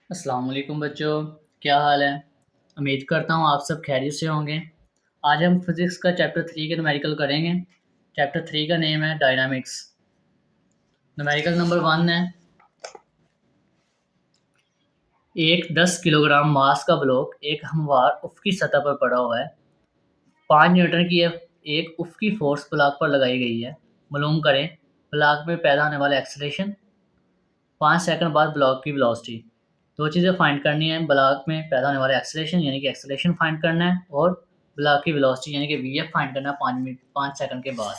अस्सलाम वालेकुम बच्चों, क्या हाल है? उम्मीद करता हूँ आप सब खैरियत से होंगे। आज हम फिज़िक्स का चैप्टर 3 के न्यूमेरिकल करेंगे। चैप्टर 3 का नेम है डायनामिक्स। न्यूमेरिकल नंबर 1 है, एक 10 किलोग्राम मास का ब्लॉक एक हमवार उफ़क़ी सतह पर पड़ा हुआ है। 5 न्यूटन की एक उफ़क़ी फ़ोर्स ब्लॉक पर लगाई गई है। मालूम करें ब्लॉक में पैदा होने वाला एक्सेलरेशन, 5 सेकंड बाद ब्लॉक की वेलोसिटी। 2 चीज़ें फाइंड करनी है, ब्लॉक में पैदा होने वाला एक्सेलरेशन यानी कि एक्सेलरेशन फाइंड करना है और ब्लॉक की वेलोसिटी यानी कि वीएफ फाइंड करना है 5 सेकंड के बाद।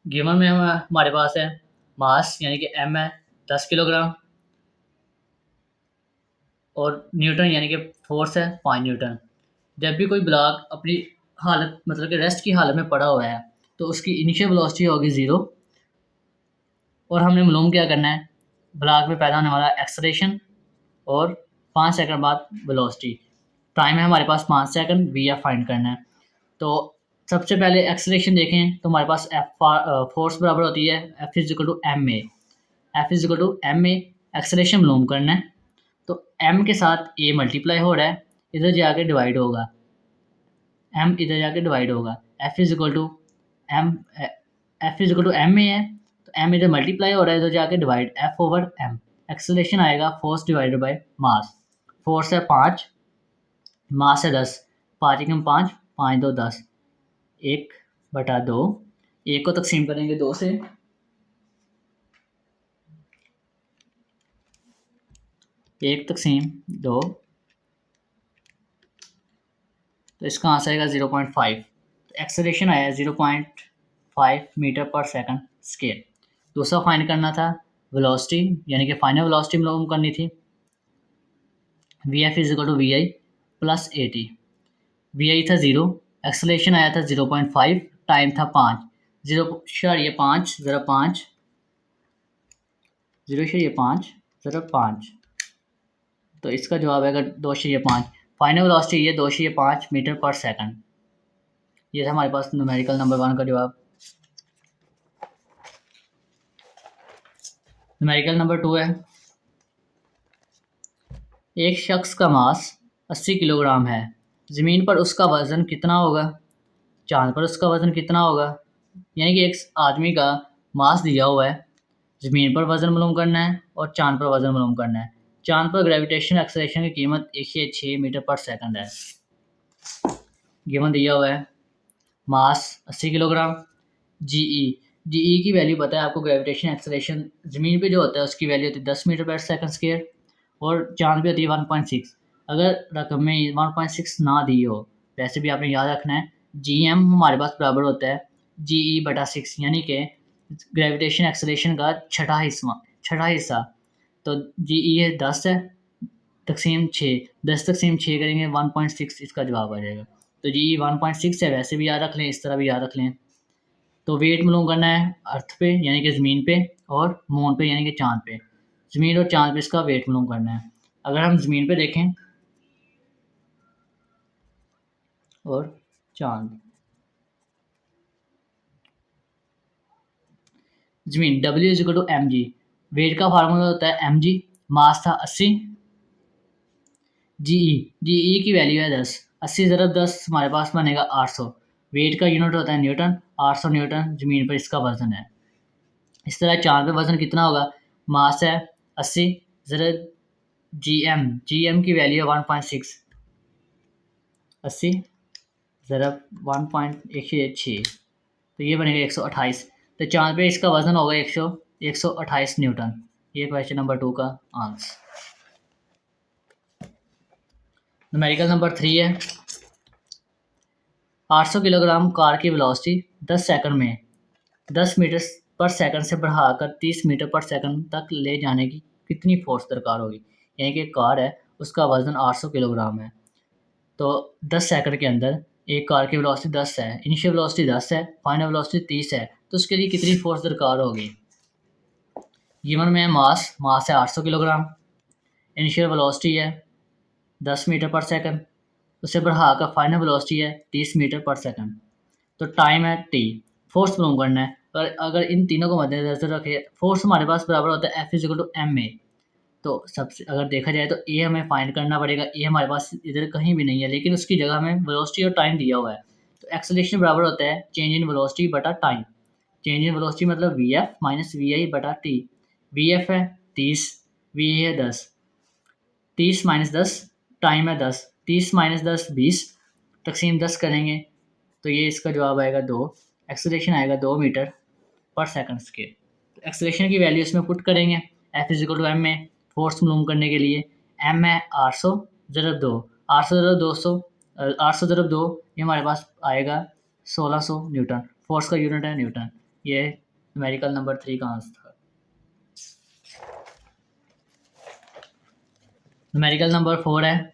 गिवन में हमारे पास है मास यानी कि एम है 10 किलोग्राम और न्यूटन यानी कि फोर्स है 5 न्यूटन। जब भी कोई ब्लॉक अपनी हालत मतलब कि रेस्ट की हालत में पड़ा हुआ है तो उसकी इनिशियल वेलोसिटी होगी 0 और हमने मालूम क्या करना है ब्लॉक में पैदा होने वाला एक्सेलरेशन और 5 सेकंड बाद वेलोसिटी। टाइम है हमारे पास 5 सेकंड, वी-एफ फाइंड करना है। तो सबसे पहले एक्सेलरेशन देखें तो हमारे पास फोर्स बराबर होती है F is equal to M A. F is equal to M A, acceleration मालूम करना है तो एम के साथ ए मल्टीप्लाई हो रहा है, इधर जाके डिवाइड होगा, एम इधर जाके डिवाइड होगा। F is equal to M, F is equal to M A है तो एम इधर मल्टीप्लाई हो रहा है, इधर जाके divide, F over M. Acceleration आएगा force divided by mass. Force है 5, मास है 10, 5 एकम 5, 5 दो 10, 1/2। एक को तकसीम करेंगे 2 से, 1 तकसीम 2, तो इसका आंसर आएगा 0.5। एक्सेलरेशन आया 0.5 मीटर पर सेकंड स्केयर। दूसरा फाइंड करना था वेलोसिटी यानी कि फाइनल वेलोसिटी मालूम करनी थी। V F is equal to V I plus A T. V I था 0, एक्सेलरेशन आया था 0.5, टाइम था 5, 0.5 ज़रा 5, 0.5 ज़रा 5, तो इसका जवाब आएगा 2.5। फाइनल वेलोसिटी ये 2.5 मीटर पर सेकंड। ये था हमारे पास न्यूमेरिकल नंबर 1 का जवाब। न्यूमेरिकल नंबर 2 है, एक शख्स का मास 80 किलोग्राम है, ज़मीन पर उसका वज़न कितना होगा? चाँद पर उसका वज़न कितना होगा? यानी कि एक आदमी का मास दिया हुआ है, ज़मीन पर वज़न मालूम करना है और चाँद पर वज़न मालूम करना है। चाँद पर ग्रेविटेशनल एक्सेलरेशन की कीमत 106 मीटर पर सेकंड है। गिवन दिया हुआ है मास 80 किलोग्राम, जीई की वैल्यू पता है आपको, ग्रेविटेशन एक्सेलरेशन ज़मीन पे जो होता है उसकी वैल्यू होती है 10 मीटर पर सेकंड स्क्वायर और चाँद पे होती है 1.6। अगर रकम में 1.6 ना दी हो, वैसे भी आपने याद रखना है जीएम हमारे पास बराबर होता है जीई/6 यानी कि ग्रेविटेशन एक्सेलरेशन का छठा हिस्सा। तो जीई है 10 है तकसीम 6, 10 तकसीम 6 करेंगे 1.6 इसका जवाब आ जाएगा। तो जी 1.6 है, वैसे भी याद रख लें, इस तरह भी याद रख लें। तो वेट मालूम करना है अर्थ पे यानी कि ज़मीन पे और मून पे यानी कि चाँद पे। ज़मीन और चाँद पे इसका वेट मालूम करना है। अगर हम ज़मीन पे देखें और चाँद, ज़मीन W is equal to mg, weight का फार्मूला होता है mg, मास था 80, जीई की वैल्यू है 10, 80 ज़रब 10 हमारे पास बनेगा 800। वेट का यूनिट होता है न्यूटन, 800 न्यूटन ज़मीन पर इसका वज़न है। इस तरह चाँद पे वज़न कितना होगा? मास है 80 ज़रब जीएम की वैल्यू है 1.6, 80 ज़रब 1.106, तो ये बनेगा 128। तो चाँद पे इसका वज़न होगा 128 न्यूटन। ये क्वेश्चन नंबर 2 का आंसर। न्यूमेरिकल नंबर 3 है, 800 किलोग्राम कार की वेलोसिटी 10 सेकंड में 10 मीटर पर सेकंड से बढ़ाकर 30 मीटर पर सेकंड तक ले जाने की कितनी फोर्स दरकार होगी? यानी कि कार है, उसका वज़न 800 किलोग्राम है, तो 10 सेकंड के अंदर एक कार की वेलोसिटी 10 है, इनिशियल वेलोसिटी 10 है, फाइनल वेलोसिटी 30 है, तो उसके लिए कितनी फोर्स दरकार होगी? गिवन में मास है 800 किलोग्राम, इनिशियल वेलोसिटी है 10 मीटर पर सेकंड, उससे बढ़ाकर फाइनल वेलोसिटी है 30 मीटर पर सेकंड, तो टाइम है टी, फोर्स मालूम करना है पर अगर इन तीनों को मद्देनज़र रखें, फोर्स हमारे पास बराबर होता है F=ma। तो सबसे अगर देखा जाए तो ए हमें फाइंड करना पड़ेगा। ए हमारे पास इधर कहीं भी नहीं है, लेकिन उसकी जगह हमें वेलोसिटी और टाइम दिया हुआ है। तो एक्सेलरेशन बराबर होता है चेंज इन वेलोसिटी बटा टाइम। चेंज इन वेलोसिटी मतलब वी.एफ माइनस वी.आई बटा टी। वी.एफ है 30, वी.आई है 10, 30 माइनस 10, टाइम है 10, 30 माइनस 10 20, तकसीम 10 करेंगे तो ये इसका जवाब आएगा 2। एक्सेलरेशन आएगा 2 मीटर पर सेकंड स्क्वायर। तो एक्सेलरेशन की वैल्यू इसमें पुट करेंगे। F=m में फोर्स मालूम करने के लिए m है 800 ज़रब 2, 800 ज़रब 200, 800 ज़रब 2 ये हमारे पास आएगा 1600 न्यूटन। फोर्स का यूनिट है न्यूटन। ये न्यूमेरिकल नंबर 3 का आंसर था। न्यूमेरिकल नंबर 4 है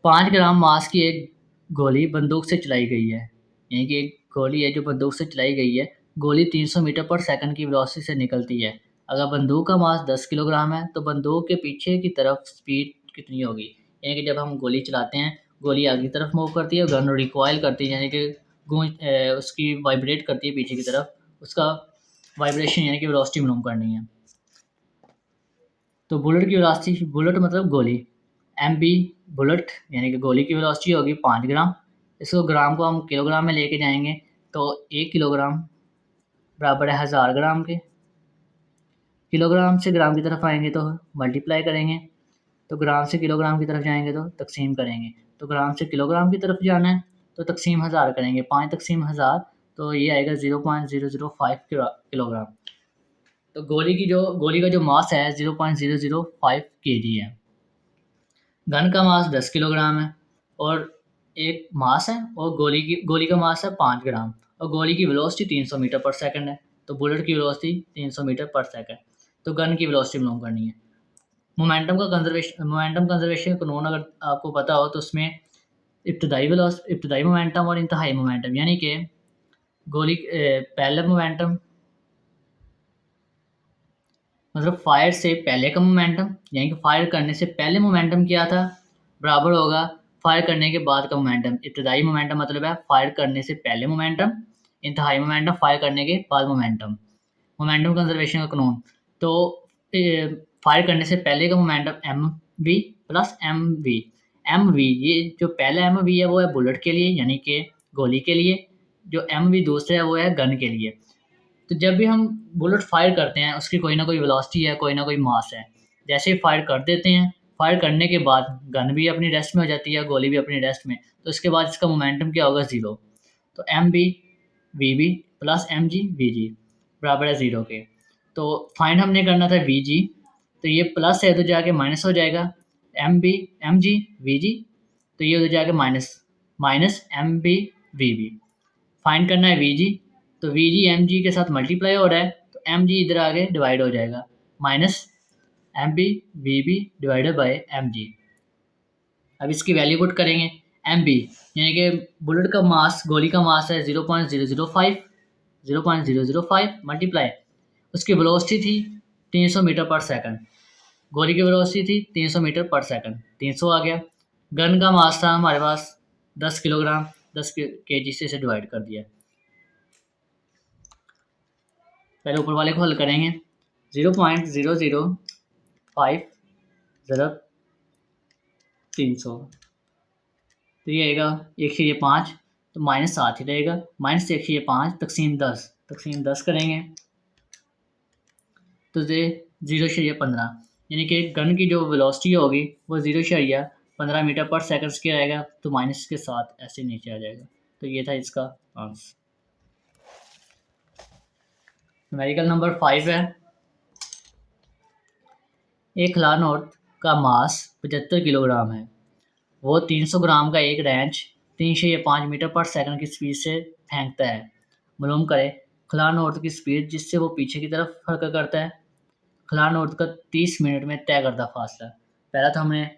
5 ग्राम मास की एक गोली बंदूक से चलाई गई है। यानी कि एक गोली है जो बंदूक से चलाई गई है। गोली 300 मीटर पर सेकंड की वेलोसिटी से निकलती है। अगर बंदूक का मास 10 किलोग्राम है तो बंदूक के पीछे की तरफ स्पीड कितनी होगी? यानी कि जब हम गोली चलाते हैं, गोली आगे की तरफ मूव करती है, गन रिकॉइल करती है, यानी कि उसकी वाइब्रेट करती है पीछे की तरफ। उसका वाइब्रेशन यानी कि वेलोसिटी मालूम करनी है। तो बुलेट की वेलोसिटी, बुलेट मतलब गोली, एम.बी. बुलेट यानी कि गोली की वेलोसिटी होगी 5 ग्राम। इसको ग्राम को हम किलोग्राम में लेके जाएंगे तो 1 किलोग्राम बराबर है 1000 ग्राम के। किलोग्राम से ग्राम की तरफ आएंगे तो मल्टीप्लाई करेंगे, तो ग्राम से किलोग्राम की तरफ जाएंगे तो तकसीम करेंगे। तो ग्राम से किलोग्राम की तरफ जाना है तो तकसीम 1000 करेंगे, 5 तकसीम 1000 तो ये आएगा 0.005 किलोग्राम। तो गोली का जो मास है 0.005 kg है। गन का मास 10 किलोग्राम है और एक मास है, और गोली का मास है 5 ग्राम, और गोली की वेलोसिटी 300 मीटर पर सेकंड है। तो बुलेट की वेलोसिटी 300 मीटर पर सेकंड। तो गन की वेलोसिटी मालूम करनी है। मोमेंटम कंजर्वेशन का कानून अगर आपको पता हो तो उसमें इब्तदाई मोमेंटम और इंतहाई मोमेंटम, यानी कि पहला मोमेंटम मतलब फायर से पहले का मोमेंटम, यानी कि फायर करने से पहले मोमेंटम क्या था, बराबर होगा फायर करने के बाद का मोमेंटम। इब्तदाई मोमेंटम मतलब है फायर करने से पहले मोमेंटम, इंतहाई मोमेंटम फायर करने के बाद मोमेंटम। मोमेंटम कंजर्वेशन का कानून, तो फायर करने से पहले का momentum M V plus M V. M V, ये जो पहला एम वी है वो है बुलेट के लिए यानी कि गोली के लिए, जो एम वी दूसरा है वो है गन के लिए। तो जब भी हम बुलेट फायर करते हैं उसकी कोई ना कोई वेलोसिटी है, कोई ना कोई मास है। जैसे ही फायर कर देते हैं, फायर करने के बाद गन भी अपनी रेस्ट में हो जाती है, गोली भी अपनी रेस्ट में, तो इसके बाद इसका मोमेंटम क्या होगा, 0। तो M B V B plus M G V G बराबर है 0 के। तो फाइंड हमने करना था वी जी, तो ये प्लस है तो जाके माइनस हो जाएगा, एम जी वी जी, तो ये हो जाएगा minus, minus M B V B. Find करना है वी जी, तो वी जी एम जी के साथ मल्टीप्लाई हो रहा है तो एम जी इधर आगे डिवाइड हो जाएगा, minus M B V B divided by M G. अब इसकी वैल्यू पुट करेंगे। एम बी यानी कि बुलेट का मास, गोली का मास है 0.005 मल्टीप्लाई, उसकी वेलोसिटी थी 300 मीटर पर सेकंड, गोली की वेलोसिटी थी 300 मीटर पर सेकंड, 300 आ गया। गन का मास था हमारे पास 10 किलोग्राम, 10 के जी से इसे डिवाइड कर दिया। पहले ऊपर वाले को हल करेंगे। 0.005 ज़रब 300, तो ये आएगा 1/5, तो -7 ही रहेगा। -1/5 तकसीम 10 करेंगे तो ये 0.15, यानी कि गन की जो वेलोसिटी होगी वो 0.15 मीटर पर सेकंड स्क्वायर आएगा, तो माइनस के साथ ऐसे नीचे आ जाएगा। तो ये था इसका आंसर। न्यूमेरिकल नंबर 5 है, एक खिलानौर का मास 75 किलोग्राम है। वो 300 ग्राम का एक रेंच 3 से 5 मीटर पर सेकंड की स्पीड से फेंकता है। मालूम करें खिलानौर की स्पीड जिससे वो पीछे की तरफ हरकत करता है। खिलानौर का 30 मिनट में तय करदा फासला। पहला तो हमें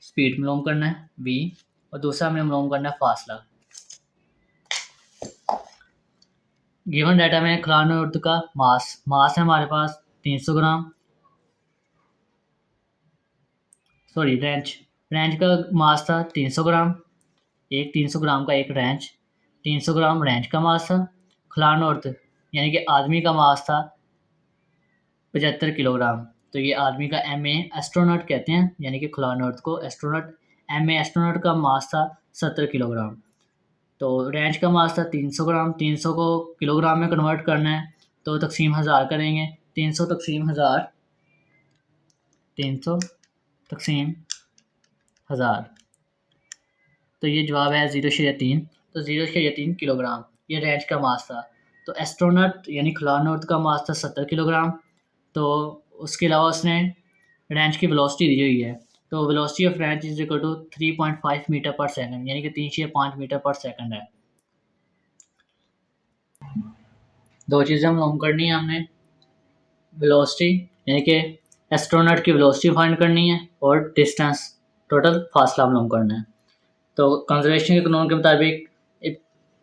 स्पीड मालूम करना है v, और दूसरा हमें मालूम करना है फासला। गिवन डाटा में खिलानौर का मास है हमारे पास 300 ग्राम, सॉरी रेंच का मास था 300 ग्राम, 300 ग्राम का एक रेंच 300 ग्राम रेंज का मास था। खलान औरत यानी कि आदमी का मास था 75 किलोग्राम। तो ये आदमी का एम ए एस्ट्रोनॉट कहते हैं, यानी कि खलान औरत को एस्ट्रोनॉट। एम ए एस्ट्रोनॉट का मास था 70 किलोग्राम। तो रेंज का मास था 300 ग्राम। 300 को किलोग्राम में कन्वर्ट करना है तो तकसीम 1000 करेंगे। 300 तकसीम 1000, 300 तकसीम 1000, तो ये जवाब है 0.3। तो 0.3 किलोग्राम ये रेंज का मास था। तो एस्ट्रोनॉट यानी खलान औरत का मास था 70 किलोग्राम। तो उसके अलावा उसने रेंज की वेलोसिटी दी हुई है। तो velocity of range is equal to 3.5 metre पर सेकंड, यानी कि 305 मीटर पर सेकंड है। दो चीज़ें मालूम करनी है हमने, वेलोसिटी यानी कि एस्ट्रोनॉट की वेलोसिटी फाइंड करनी है और डिस्टेंस टोटल फासला मालूम करना है। तो कंजर्वेशन के कानून के मुताबिक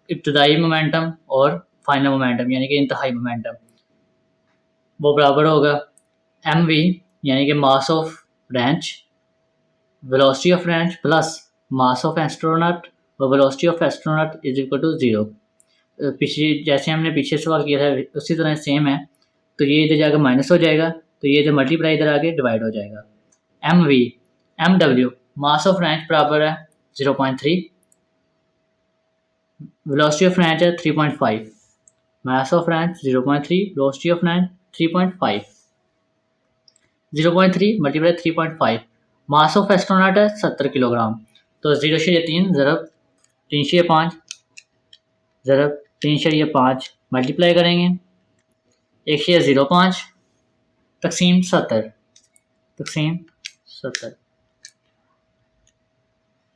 इब्तदाई मोमेंटम और फाइनल मोमेंटम यानी कि इंतहाई मोमेंटम वो बराबर होगा एम वी यानी कि mass of range, velocity of range plus mass of astronaut, और velocity of astronaut is equal to 0। पिछली जैसे हमने पीछे सवाल किया था उसी तरह सेम है। तो ये इधर जाकर माइनस हो जाएगा, तो ये इधर मल्टीप्लाई इधर आके डिवाइड हो जाएगा। M V M W mass of range बराबर है 0.3, वेलोसिटी ऑफ रेंज है 3.5, mass of range 0.3, velocity of range 3.5। 0.3 multiply 3.5, mass of astronaut है 70 किलोग्राम। तो 0.3 ज़रब 305 ज़रब 305 मल्टीप्लाई करेंगे 1.05 तकसीम 70, तकसीम 70,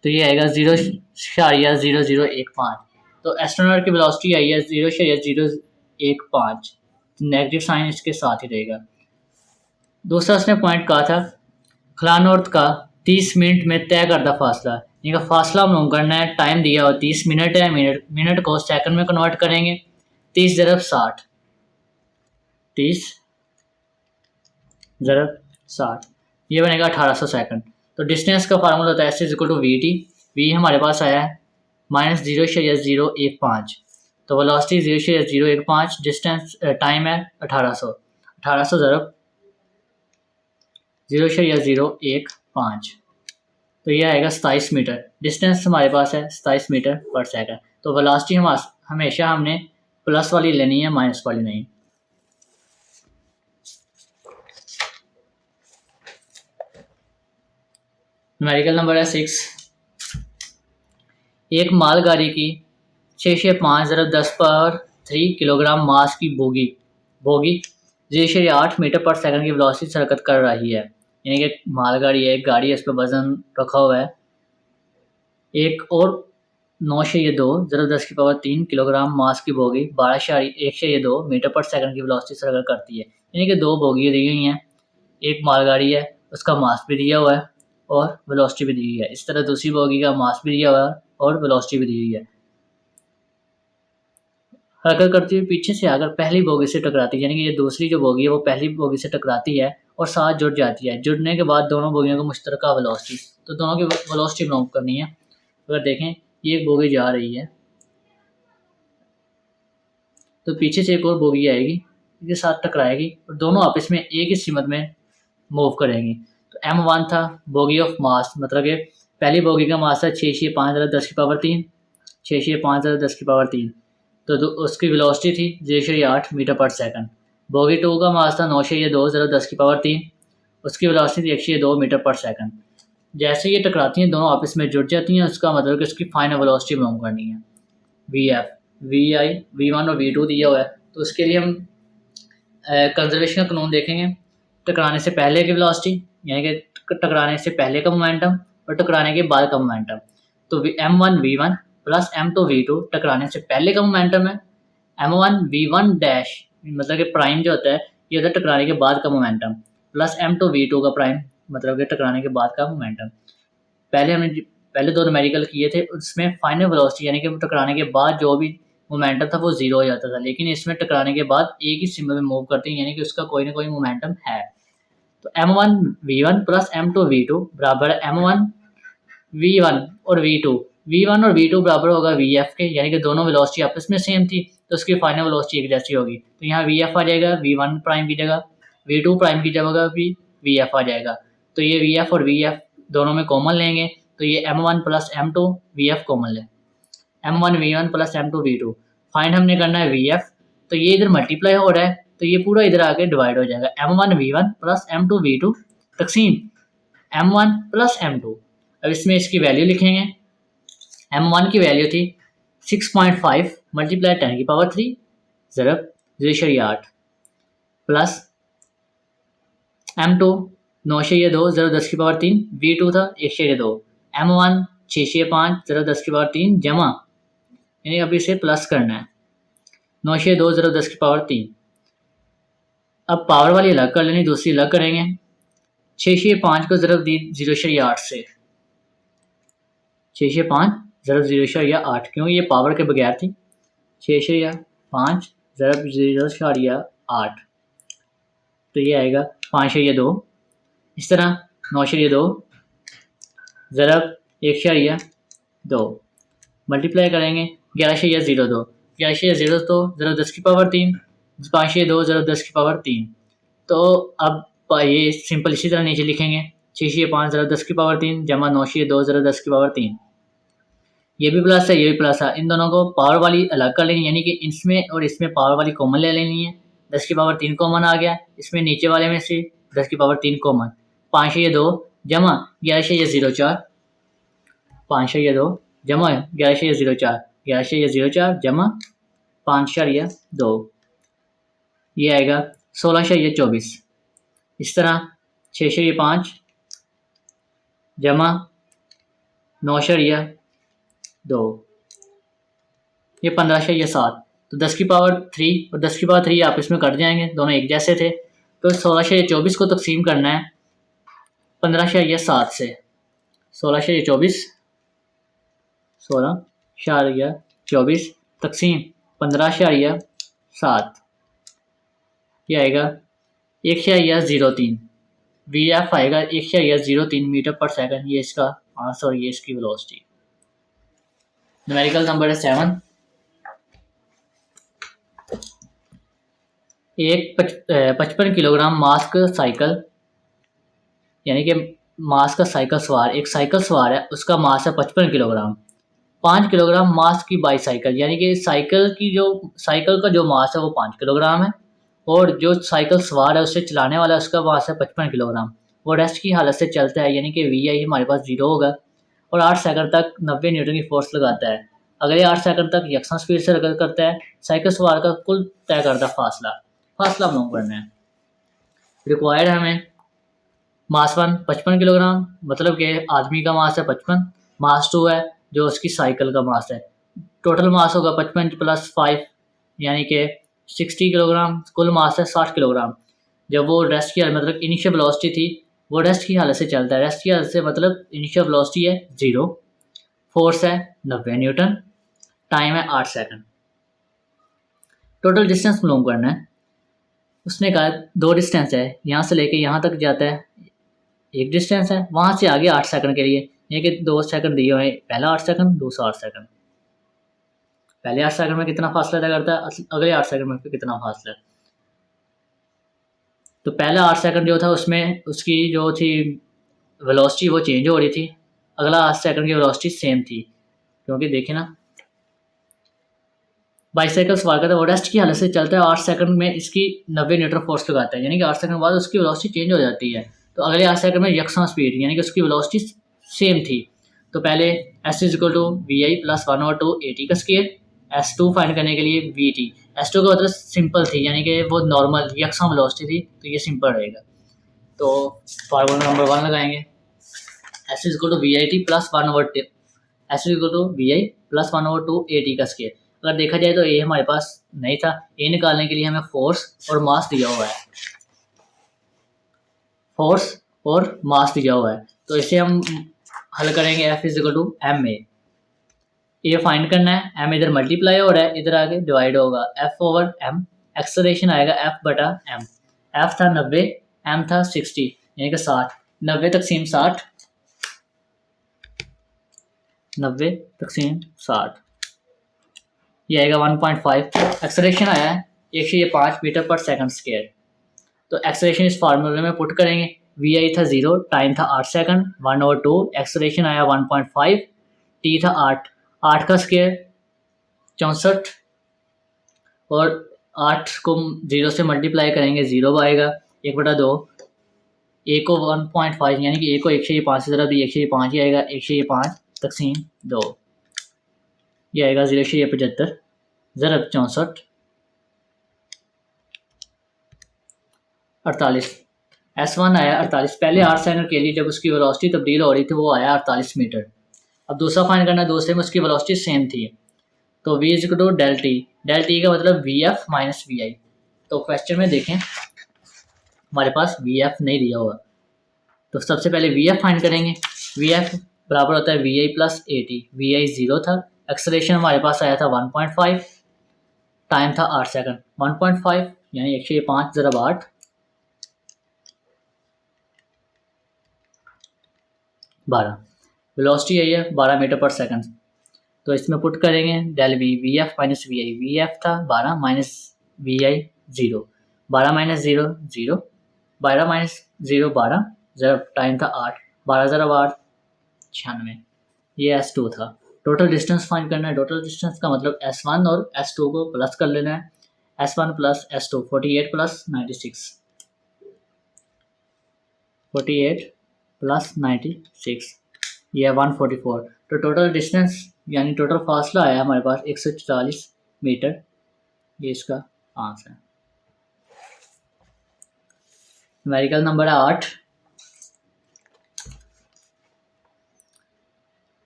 तो ये आएगा 0.0015। तो एस्ट्रोनॉट की वेलोसिटी आई है 0.015, नेगेटिव साइन इसके साथ ही रहेगा। दूसरा उसने पॉइंट कहा था खलान औरत का 30 मिनट में तय करदा फासला, इनका फासला मालूम करना है। टाइम दिया हुआ 30 मिनट है, मिनट को सेकंड में कन्वर्ट करेंगे। 30 ज़रब 60, 30 ज़रब 60, ये बनेगा 1800 सेकंड। तो डिस्टेंस का फार्मूला होता है S is equal to V T. V हमारे पास आया है -0.015, तो वेलोसिटी 0.015, डिस्टेंस टाइम है 1800, 1800 ज़रब 0.015, तो ये आएगा 27 मीटर। डिस्टेंस हमारे पास है 27 मीटर पर सेकंड। तो वेलोसिटी हमेशा हमने प्लस वाली लेनी है, माइनस वाली नहीं। न्यूमेरिकल नंबर है 6। एक मालगाड़ी की 6.5 ज़रब 10⁻³ किलोग्राम मास की बोगी 0.8 मीटर पर सेकंड की वेलोसिटी से हरकत कर रही है। यानी कि मालगाड़ी है, एक गाड़ी है, इस पर वजन रखा हुआ है। एक और 9.2 ज़रब 10⁻³ किलोग्राम मास की बोगी 12.1.2 मीटर पर सेकंड की वेलोसिटी से हरकत करती है। यानी कि दो बोगियाँ दी हुई हैं, एक मालगाड़ी है, उसका मास भी दिया हुआ है और वेलोसिटी भी दी हुई है। इस तरह दूसरी बोगी का मास भी दिया हुआ है और वेलोसिटी भी दी हुई है। हरकत करती हुई पीछे से आकर पहली बोगी से टकराती है, यानी कि ये दूसरी जो बोगी है वो पहली बोगी से टकराती है और साथ जुड़ जाती है। जुड़ने के बाद दोनों बोगियों को मुश्तरका वेलोसिटी, तो दोनों की वेलोसिटी मालूम करनी है। अगर देखें ये एक बोगी जा रही है तो पीछे से एक और बोगी आएगी, इसके साथ टकराएगी और दोनों आपस में एक ही सीमत में मूव करेंगी। तो M1 था बोगी ऑफ मास, मतलब कि पहली बोगी का मास था 6.5 ज़रब 10⁻3, 6.5 ज़रब 10⁻3, तो उसकी वेलोसिटी थी 0.8 मीटर पर सेकंड। बोगी 2 का मास था 9.2 ज़रब 10⁻3, उसकी वेलोसिटी थी 1.2 मीटर पर सेकंड। जैसे ये टकराती हैं दोनों आपस में जुड़ जाती हैं, उसका मतलब कि उसकी फाइनल वेलोसिटी मालूम करनी है। VF, VI, V1 और V2 दिया हुआ है, तो उसके लिए हम कंजर्वेशन का कानून देखेंगे। टकराने से पहले की वेलोसिटी यानी कि टकराने से पहले का मोमेंटम और टकराने के बाद का मोमेंटम। तो M1 V1 plus M2 V2 टकराने से पहले का मोमेंटम है। M1 V1 डैश मतलब कि प्राइम जो होता है ये होता है टकराने के बाद का मोमेंटम, प्लस M2 V2 का प्राइम मतलब कि टकराने के बाद का मोमेंटम। पहले दो न्यूमेरिकल किए थे, उसमें फाइनल वेलोसिटी यानी कि टकराने के बाद जो भी मोमेंटम था वो 0 हो जाता था, लेकिन इसमें टकराने के बाद एक ही सिंबल में मूव करते हैं, यानी कि उसका कोई ना कोई मोमेंटम है। तो M1 V1 plus M2 V2 बराबर है M1 V1 और V2 v1 और v2 बराबर होगा vf के, यानी कि दोनों वेलोसिटी आपस में सेम थी तो उसकी फाइनल वेलोसिटी एक जैसी होगी। तो यहाँ vf आ जाएगा v1 प्राइम की जगह, v2 प्राइम की जगह भी vf आ जाएगा। तो ये vf और vf दोनों में कॉमन लेंगे तो ये m1 plus m2 vf common ले, m1 v1 plus m2 v2। Find हमने करना है vf, तो ये इधर मल्टीप्लाई हो रहा है तो ये पूरा इधर आके डिवाइड हो जाएगा, m1 v1 plus m2 v2 तकसीम m1 प्लस m2। अब इसमें इसकी वैल्यू लिखेंगे, m1 की वैल्यू थी 6.5 मल्टीप्लाई 10 की पावर 3 ज़रब 0.8 प्लस m2 9/2 ज़रब 10 की पावर 3, v2 था 1/2, m1 6/5 ज़रब 10 की पावर 3 जमा, यानी अब इसे प्लस करना है 9/2 ज़रब 10 की पावर 3। अब पावर वाली अलग कर लेनी, दूसरी अलग करेंगे। 6/5 को ज़रब दी 0.8 से, 6/5 ज़रब 0.8 क्यों ये पावर के बगैर थी, 6/5 ज़रब 0.8 तो ये आएगा 5/2। इस तरह 9/2 ज़रब 1/2 मल्टीप्लाई करेंगे 11/02, 11/02 ज़रब 10 की पावर 3, 5/2 ज़रब 10 की पावर 3। तो अब ये सिंपल इसी तरह नीचे लिखेंगे 6/5 ज़रब 10 की पावर 3 जमा 9/2 ज़रब 10 की पावर 3। ये भी प्लस है ये भी प्लस है, इन दोनों को पावर वाली अलग कर लेनी, यानी कि इसमें और इसमें पावर वाली कॉमन ले लेनी है। 10 की पावर 3 कॉमन आ गया, इसमें नीचे वाले में से 10 की पावर 3 कॉमन, 5/2 जमा 11/04, 5/2 जमा 11/04, 11/04 जमा 5/2 ये आएगा 16/24। इस तरह 6/5 जमा 9/2 ये 15/7। तो 10 की पावर 3 और 10 की पावर 3 आपस में कट जाएंगे, दोनों एक जैसे थे। तो 16/24 को तकसीम करना है 15/7 से, 16/24 16/24 तकसीम 15/7 ये आएगा 1/03, vf आएगा 1/03 मीटर पर सेकंड। ये इसका आंसर, ये इसकी वेलोसिटी। न्यूमेरिकल नंबर है 7। एक 55 किलोग्राम मास का साइकिल, यानी कि मास का साइकिल सवार, एक साइकिल सवार है उसका मास है 55 किलोग्राम। 5 किलोग्राम मास की बाईसाइकिल, यानी कि साइकिल का जो मास है वो 5 किलोग्राम है और जो साइकिल सवार है उससे चलाने वाला उसका मास है 55 किलोग्राम। वो रेस्ट की हालत से चलता है, यानी कि वी आई हमारे पास 0 होगा और 8 सेकंड तक 90 न्यूटन की फोर्स लगाता है। अगले 8 सेकंड तक यकसा स्पीड से रकत करता है। साइकिल सवार का कुल तय करता फासला मालूम करना है। रिक्वायर्ड हमें मास 1 55 किलोग्राम, मतलब कि आदमी का मास है 55, मास 2 है जो उसकी साइकिल का मास है। टोटल मास होगा 55 प्लस 5 यानी कि 60 किलोग्राम, कुल मास है 60 किलोग्राम। जब वो रेस्ट की मतलब इनिशियल वेलोसिटी थी, वो रेस्ट की हालत से चलता है। रेस्ट की हालत से मतलब इनिशियल वेलोसिटी है 0, फोर्स है 90 न्यूटन, टाइम है 8 सेकंड। टोटल डिस्टेंस मालूम करना है। उसने कहा 2 डिस्टेंस है, यहाँ से लेके यहाँ तक जाता है एक डिस्टेंस है, वहाँ से आगे 8 सेकंड के लिए, ये कि 2 सेकंड दिए हुए हैं, पहला 8 सेकंड दूसरा 8 सेकंड। पहले 8 सेकंड में कितना फासला तय करता है, अगले 8 सेकंड में कितना फासला है। तो पहला 8 सेकंड जो था उसमें उसकी जो थी वेलोसिटी वो चेंज हो रही थी, अगला 8 सेकंड की वेलोसिटी सेम थी, क्योंकि देखिए ना बाईसाइकिल सवार करता है वो रेस्ट की हालत से चलता है। 8 सेकंड में इसकी 90 न्यूटन फोर्स लगाता है, यानी कि 8 सेकंड बाद उसकी वेलोसिटी चेंज हो जाती है। तो अगले 8 सेकंड में यकसा स्पीड, यानी कि उसकी वेलोसिटी सेम थी। तो पहले s equal to V I plus 1/2 AT का स्केयर, S2 फाइंड करने के लिए VT। S2 का मतलब सिंपल थी, यानी कि वो नॉर्मल यकसा वेलोसिटी थी, तो ये सिंपल रहेगा। तो फार्मूला नंबर 1 लगाएंगे, S equal to V I T plus 1/2 S equal to V I plus 1/2 AT का स्केयर। अगर देखा जाए तो ए हमारे पास नहीं था, ए निकालने के लिए हमें फोर्स और मास दिया हुआ है, फोर्स और मास दिया हुआ है। तो इसे हम हल करेंगे F is equal to M A find करना है, एम इधर मल्टीप्लाई हो रहा है, इधर आगे डिवाइड होगा, एफ ओवर एम, एक्सेलरेशन आएगा एफ बटा एम। एफ था 90, एम था 60 यानी कि 60, 90 तकसीम 60 90 तकसीम 60, ये आएगा 1.5। एक्सेलरेशन आया है 105 मीटर पर सेकंड स्क्वायर। तो एक्सेलरेशन इस फार्मूले में पुट करेंगे। वी आई था 0, टाइम था 8 सेकंड, 1/2, एक्सेलरेशन आया 1.5, टी था 8 का स्क्वायर 64, और 8 को 0 से मल्टीप्लाई करेंगे 0 आएगा, 1/2, ए को 1.5 यानी कि ए को 105 से ज़रा भी 105 ही आएगा, 105 तकसीम 2, ये आएगा 0.75 ज़रब 64 48। S1 आया 48। पहले 8 सेकंड के लिए जब उसकी वेलोसिटी तब्दील हो रही थी वो आया 48 मीटर। अब दूसरा फाइंड करना है, दूसरे में उसकी वेलोसिटी सेम थी, तो v is to del T. Del T का मतलब V F minus V I. तो क्वेश्चन में देखें हमारे पास वी एफ नहीं दिया हुआ, तो सबसे पहले वी एफ फाइंड करेंगे। वी एफ बराबर होता है V I plus A T. V I 0 था, एक्सेलरेशन हमारे पास आया था 1.5, टाइम था 8 सेकंड, 1.5 यानी 105 ज़रब 8, 12। वेलोसिटी आई है 12 मीटर पर सेकंड। तो इसमें पुट करेंगे del V F minus V I. V F था 12 minus V I 0, 12 minus 0 0, 12 minus 0 12, ज़रब टाइम था 8, 12 ज़रब 8 96। ये S2 था। टोटल डिस्टेंस फाइंड करना है। टोटल डिस्टेंस का मतलब S1 और S2 को प्लस कर लेना है। S1 plus S2 48 plus 96, 48 plus 96, ये है 144। तो टोटल डिस्टेंस यानी टोटल फासला आया हमारे पास 144 मीटर। ये इसका आंसर है। न्यूमेरिकल नंबर है 8।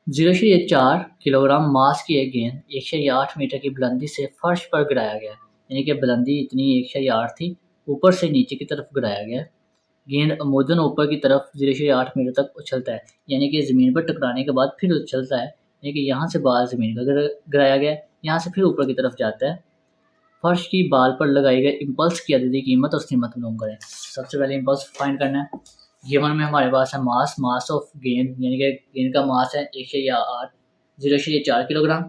0.4 किलोग्राम मास की एक गेंद 108 मीटर की बुलंदी से फर्श पर गिराया गया, यानी कि बुलंदी इतनी 108 थी, ऊपर से नीचे की तरफ गिराया गया। गेंद अमूदन ऊपर की तरफ 0.8 मीटर तक उछलता है, यानी कि ज़मीन पर टकराने के बाद फिर उछलता है, यानी कि यहाँ से बाल ज़मीन का गिराया गया, यहाँ से फिर ऊपर की तरफ जाता है। फर्श की बाल पर लगाई गई इम्पल्स की अददी कीमत और कीमत मालूम करें। सबसे पहले इम्पल्स फाइंड करना है। गिवन में हमारे पास है मास ऑफ गेंद, यानी कि गेंद का मास है 0.4 किलोग्राम।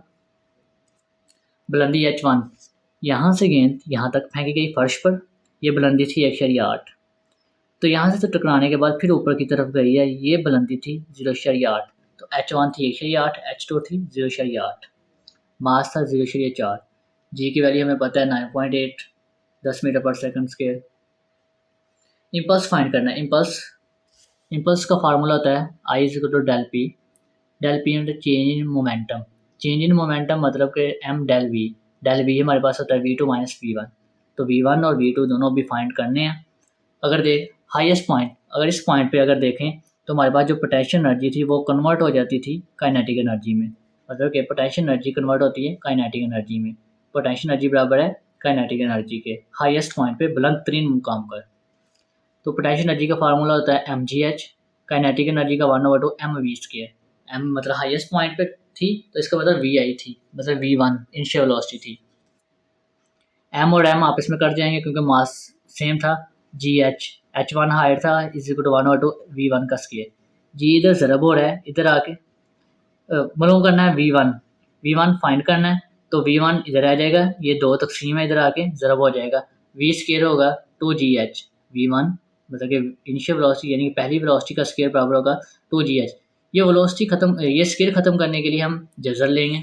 बुलंदी h1, यहाँ से गेंद यहाँ तक फेंकी गई फर्श पर, यह बुलंदी थी 1.8। तो यहाँ से तो टकराने के बाद फिर ऊपर की तरफ गई है, ये बुलंदी थी 0.8। तो h1 थी 1.8, h2 थी 0.8, मास था 0.4। जी की वैल्यू हमें पता है 9.8 10 मीटर पर सेकंड स्क्वायर। इम्पल्स फाइंड करना है। इम्पल्स का फार्मूला होता है I is equal to del P. Del P मतलब change in momentum. Change in momentum मतलब कि M del V. Del V हमारे पास होता है V two minus V one. तो वी वन और वी टू दोनों भी फाइंड करने हैं। अगर हाईएस्ट पॉइंट, अगर इस पॉइंट पे अगर देखें तो हमारे पास जो पोटेंशियल एनर्जी थी वो कन्वर्ट हो जाती थी काइनेटिक एनर्जी में। मतलब कि पोटेंशियल एनर्जी कन्वर्ट होती है काइनेटिक एनर्जी में। पोटेंशियल एनर्जी बराबर है काइनेटिक एनर्जी के हाईएस्ट पॉइंट पे बुलंद तरीन मुकाम पर। तो पोटेंशियल एनर्जी का फार्मूला होता है M G H, kinetic energy का 1/2 एम वी स्क्वायर। एम मतलब हाईएस्ट पॉइंट पे थी, तो इसका मतलब वी आई थी, मतलब वी वन इनिशियल वेलोसिटी थी। एम और एम आपस में कट जाएंगे क्योंकि मास सेम था। जी एच वन हाइट था is equal to 1/2 V one का स्क्वायर। जी इधर ज़रब हो रहा है, इधर आके मालूम करना है वी वन फाइंड करना है। तो वी वन इधर आ जाएगा, ये 2 तकसीम है, इधर आके ज़रब हो जाएगा। वी स्क्वायर होगा 2GH। वी वन मतलब कि इनिशियल वेलोसिटी यानी कि पहली वेलोसिटी का स्क्वायर बराबर होगा 2GH। ये वेलोसिटी खत्म, ये स्क्वायर खत्म करने के लिए हम जज़र लेंगे।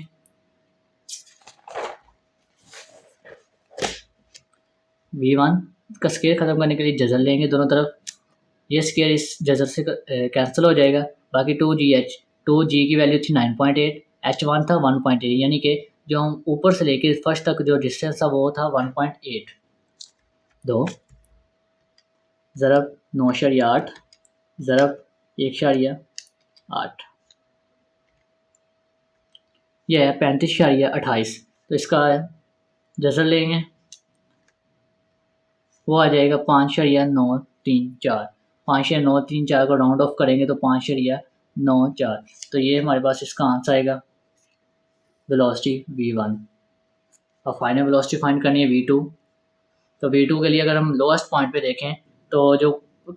वी वन का स्क्वायर खत्म करने के लिए जज़र लेंगे दोनों तरफ। ये स्क्वायर इस जज़र से कैंसिल हो जाएगा। बाकी 2GH, 2G की वैल्यू थी 9.8, H1 था 1.8, यानी कि जो हम ऊपर से लेके फर्स्ट तक जो डिस्टेंस था वो था 1.8। 2 ज़रब 9.8 ज़रब 1.8, यह है 35.28। तो इसका जज़र लेंगे, वो आ जाएगा 5.934। 5.934 को राउंड ऑफ करेंगे तो 5.94। तो ये हमारे पास इसका आंसर आएगा वेलोसिटी वी वन। और फाइनल वेलोसिटी फाइंड करनी है वी टू। तो वी टू के लिए अगर हम लोएस्ट पॉइंट पे देखें तो जो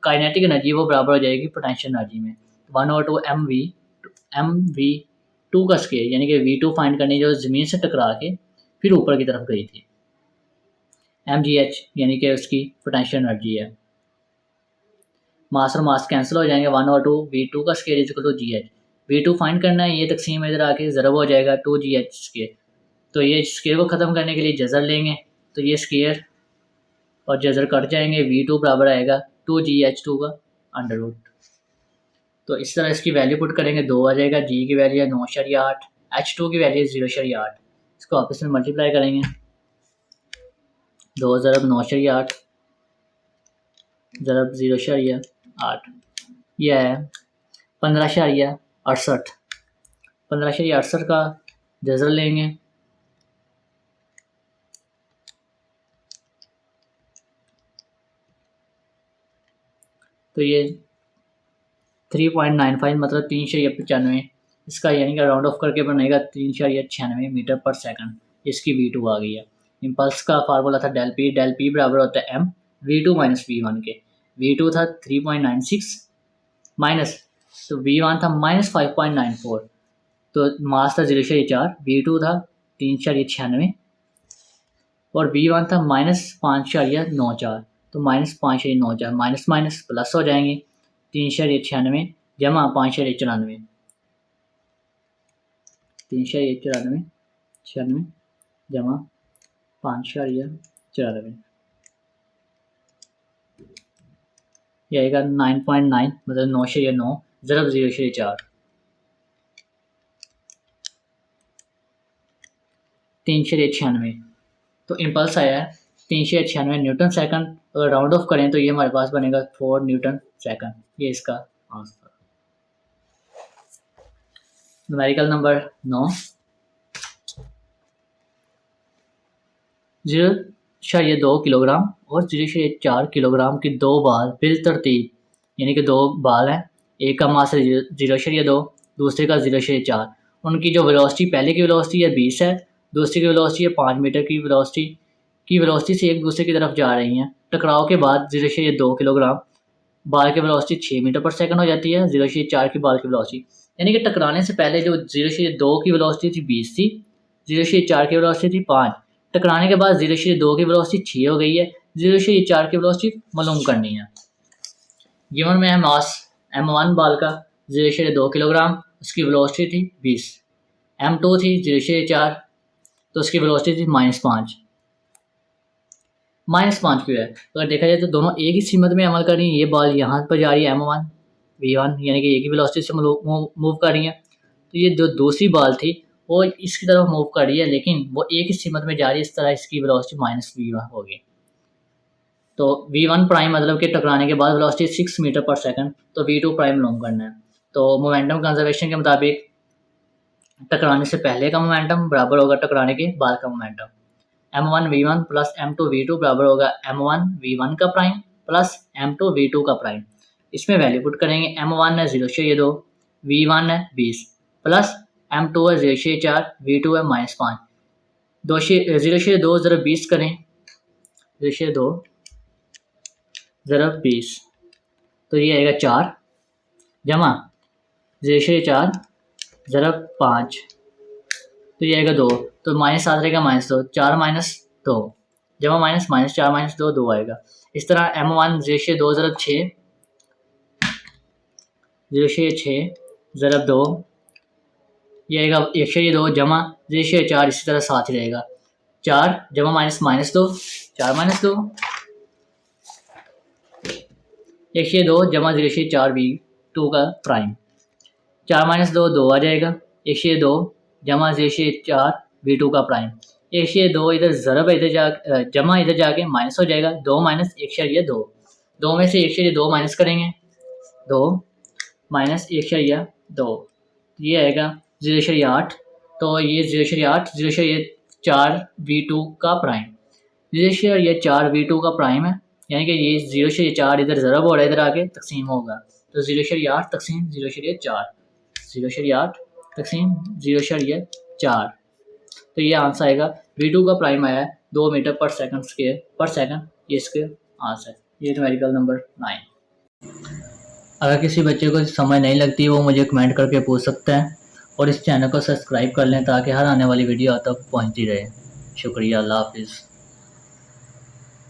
काइनेटिक एनर्जी वो बराबर हो जाएगी पोटेंशियल एनर्जी में 1/2 एम वी टू का स्केयर यानी कि V2 फाइंड करनी जो ज़मीन से टकरा के फिर ऊपर की तरफ गई थी। mgh यानी कि उसकी पोटेंशियल एनर्जी है। मास और मास कैंसिल हो जाएंगे, 1/2 V2 का square is equal to GH। V2 find करना है, ये तकसीम इधर आके ज़रब हो जाएगा 2GH स्केयर। तो ये स्केयर को ख़त्म करने के लिए जज़र लेंगे, तो ये स्केयर और जज़र कट जाएंगे, V2 बराबर आएगा 2GH2 का अंडर रूट। तो इस तरह इसकी वैल्यू पुट करेंगे, 2 आ जाएगा, G की वैल्यू है 9.8, H2 की वैल्यू है 0.8। इसको आपस में मल्टीप्लाई करेंगे, 2 ज़रब 9.8 ज़रब 0.8, यह है 15.68। 15.68 का जज़र लेंगे, तो ये 3.95 मतलब 395, इसका यानी कि राउंड ऑफ करके बनेगा 396 मीटर पर सेकंड। इसकी V2 आ गई है। इम्पल्स का फार्मूला था डेल पी बराबर होता है M V2 माइनस V1 के। V2 था 3.96 माइनस, तो V1 था माइनस 5.94, तो मास था 0.4, V2 था 3.96 और V1 था माइनस 5.94, तो माइनस 5.94, माइनस माइनस प्लस हो जाएंगे, 3.96 जमा 5.94, 3.94 जमा 5.94, ये आएगा 9.9 मतलब 9.9 ज़रब 0.4, 396। तो इम्पल्स आया है 396 न्यूटन सेकंड। अगर राउंड ऑफ करें तो ये हमारे पास बनेगा 4 न्यूटन सेकंड। ये इसका आंसर। न्यूमेरिकल नंबर 9, 0.2 किलोग्राम और 0.4 किलोग्राम की दो बाल बिलतरतीब, यानी कि दो बाल हैं, एक का मास है 0.2, दूसरे का 0.4। उनकी जो वेलोसिटी, पहले की वेलोसिटी है 20 है, दूसरी की वेलोसिटी है 5 मीटर की वेलोसिटी से एक दूसरे की तरफ जा रही हैं। टकराव के बाद 0.2 किलोग्राम बाल की वेलोसिटी 6 मीटर पर सेकंड हो जाती है, 0.4 की बाल की वेलोसिटी, यानी कि टकराने से पहले जो 0.2 की वेलोसिटी थी 20 थी, 0.4 की वेलोसिटी थी 5, टकराने के बाद 0.2 की वेलोसिटी 6 हो गई है, 0.4 की वेलोसिटी मालूम करनी है। गिवन में है मास M1 बाल का 0.2 किलोग्राम, उसकी वेलोसिटी थी 20, M2 थी 0.4, तो उसकी वेलोसिटी थी -5। -5 क्यों है? अगर देखा जाए तो दोनों एक ही सीमत में अमल कर रही हैं। ये बॉल यहाँ पर जा रही है M1 V1 यानी कि एक ही वेलोसिटी से मूव कर रही है, तो ये जो दूसरी बॉल थी वो इसकी तरफ मूव कर रही है, लेकिन वो एक ही सीमत में जा रही है, इस तरह इसकी वेलोसिटी -V1 होगी। तो V1 प्राइम मतलब कि टकराने के बाद वेलोसिटी 6 मीटर पर सेकंड, तो V2 प्राइम मालूम करना है। तो मोमेंटम कंजर्वेशन के मुताबिक टकराने से पहले का मोमेंटम बराबर होगा टकराने के बाद का momentum. M1 V1 plus M2 V2 बराबर होगा M1 V1 का प्राइम प्लस M2 V2 का प्राइम। इसमें वैल्यू पुट करेंगे, M1 है 0.2, V1 है 20 प्लस M2 है 0.4, V2 है -5। 0.2 ज़रब 20 करें, 0.2 ज़रब 20, तो ये आएगा 4 जमा 0.4 ज़रब 5, तो ये आएगा 2, तो -7 रहेगा -2, 4 - 2 जमा -4 - 2 2 आएगा। इस तरह M1 0.2 ज़रब 6, 0.6 ज़रब 2, ये आएगा 1.2 जमा 0.4, इसी तरह साथ ही रहेगा, 4 जमा -2 4 - 2, 1.2 जमा 0.4 V2 का प्राइम, 4 - 2 2 आ जाएगा, 1.2 जमा 0.4 V2 का प्राइम, 1.2 इधर ज़रब है, इधर जमा इधर जाके माइनस हो जाएगा, 2 - 1.2, 2 में से 1.2 माइनस करेंगे, 2 - 1.2, ये आएगा 0.8, तो ये 0.4 V2 का प्राइम, 0.4 V2 का प्राइम है, यानी कि ये 0.4 इधर ज़रब हो रहा है, इधर आके तकसीम होगा, तो 0.8 तकसीम 0.4, 0.8 तकसीम 0.4, तो ये आंसर आएगा। V2 का प्राइम आया है 2 मीटर पर सेकंड स्क्वायर, ये इसके आंसर। ये न्यूमेरिकल नंबर 9। अगर किसी बच्चे को समझ नहीं लगती वो मुझे कमेंट करके पूछ सकता है, और इस चैनल को सब्सक्राइब कर लें ताकि हर आने वाली वीडियो आप तक पहुंचती रहे। शुक्रिया, अल्लाह हाफ़िज़।